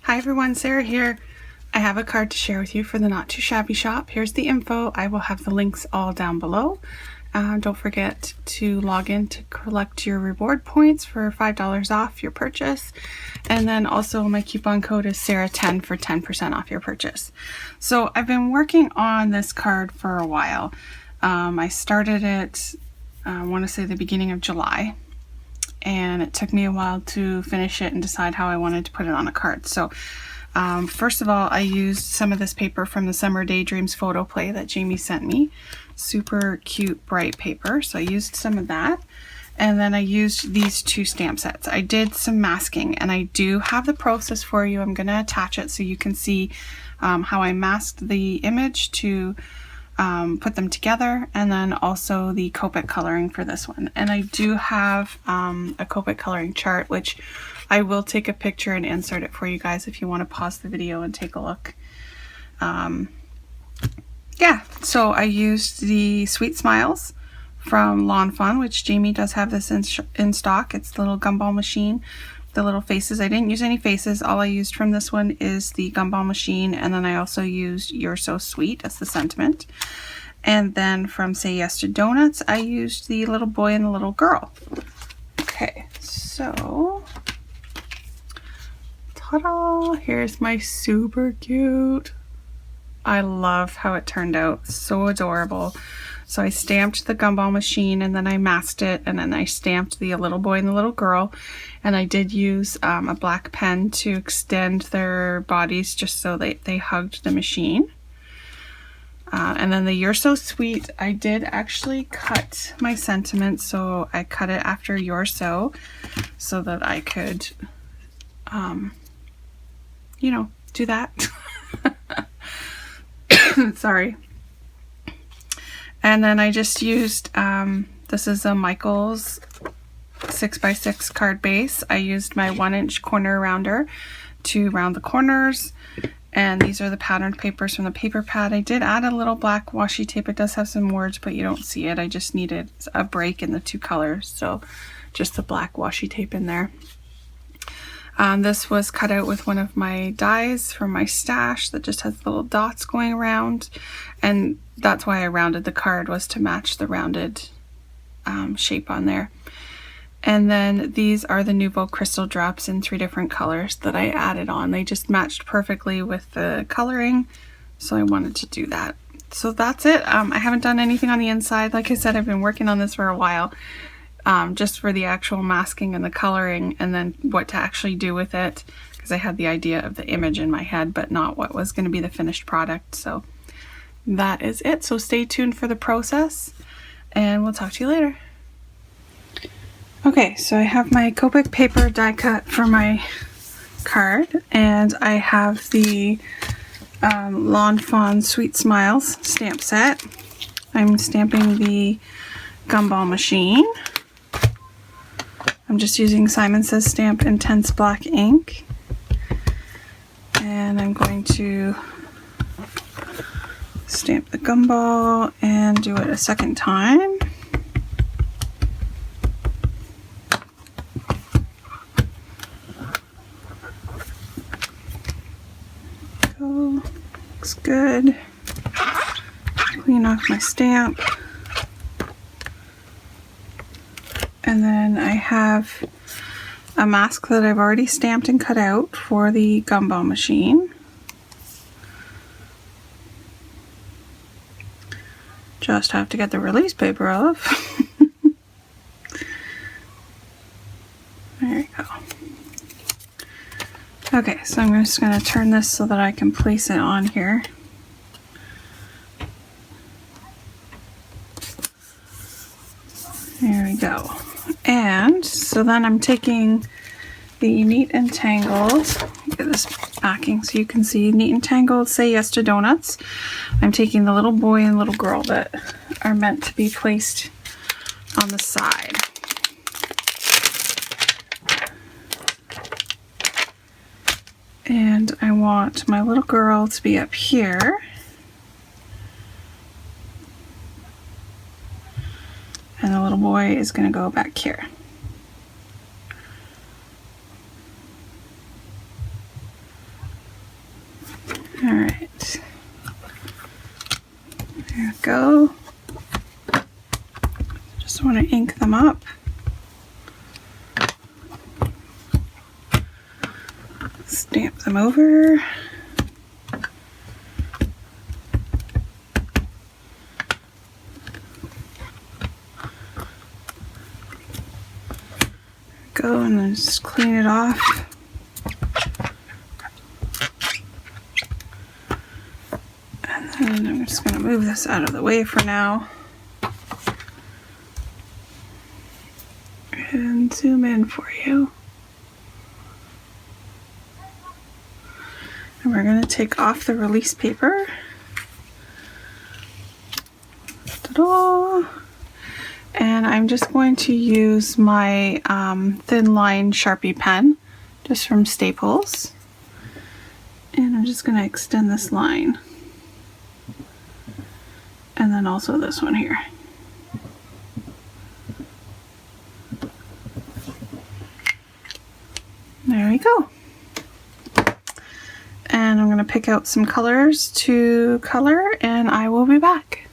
Hi everyone, Sarah here. I have a card to share with you for the Not2Shabby shop. Here's the info. I will have the links all down below. Don't forget to log in to collect your reward points for $5 off your purchase. And then also my coupon code is Sarah10 for 10% off your purchase. So I've been working on this card for a while. I started it, I want to say the beginning of July. And it took me a while to finish it and decide how I wanted to put it on a card. So first of all, I used some of this paper from the Summer Daydreams photo play that Jamie sent me. Super cute, bright paper. So I used some of that. And then I used these two stamp sets. I did some masking, and I do have the process for you. I'm going to attach it so you can see how I masked the image to put them together, and then also the copic coloring for this one. And I do have a copic coloring chart, which I will take a picture and insert it for you guys if you want to pause the video and take a look. Yeah, so I used the Sweet Smiles from Lawn Fun, which Jamie does have this in stock. It's the little gumball machine, the little faces. I didn't use any faces. All I used from this one is the gumball machine, and then I also used You're So Sweet as the sentiment. And then from Say Yes to Donuts, I used the little boy and the little girl. Okay, so ta-da! Here's my super cute. I love how it turned out. So adorable. So I stamped the gumball machine, and then I masked it, and then I stamped the little boy and the little girl. And I did use a black pen to extend their bodies just so they hugged the machine. And then the You're So Sweet, I did actually cut my sentiment, so I cut it after You're So that I could, you know, do that. Sorry. And then I just used, this is a Michaels 6x6 card base. I used my 1-inch corner rounder to round the corners. And these are the patterned papers from the paper pad. I did add a little black washi tape. It does have some words, but you don't see it. I just needed a break in the two colors. So just the black washi tape in there. This was cut out with one of my dies from my stash that just has little dots going around. And that's why I rounded the card, was to match the rounded shape on there. And then these are the Nouveau Crystal drops in 3 different colors that I added on. They just matched perfectly with the coloring, so I wanted to do that. So that's it. I haven't done anything on the inside. Like I said, I've been working on this for a while, just for the actual masking and the coloring, and then what to actually do with it, because I had the idea of the image in my head, but not what was going to be the finished product. So that is it. So stay tuned for the process, and we'll talk to you later. Okay, so I have my Copic paper die cut for my card, and I have the Lawn Fawn Sweet Smiles stamp set. I'm stamping the gumball machine. I'm just using Simon Says Stamp Intense Black ink, and I'm going to stamp the gumball and do it a second time. Looks good. Clean off my stamp. And then I have a mask that I've already stamped and cut out for the gumball machine. Just have to get the release paper off. There you go. Okay, so I'm just going to turn this so that I can place it on here. There we go. And so then I'm taking the Neat and Tangled, get this backing so you can see, Neat and Tangled Say Yes to Donuts. I'm taking the little boy and little girl that are meant to be placed on the side. And I want my little girl to be up here. And the little boy is going to go back here. Alright. There we go. Just want to ink them up. Stamp them over. Go and then just clean it off. And then I'm just going to move this out of the way for now. And zoom in for you. And we're going to take off the release paper. Ta-da! And I'm just going to use my thin line Sharpie pen, just from Staples. And I'm just going to extend this line. And then also this one here. There we go. And I'm going to pick out some colors to color, and I will be back.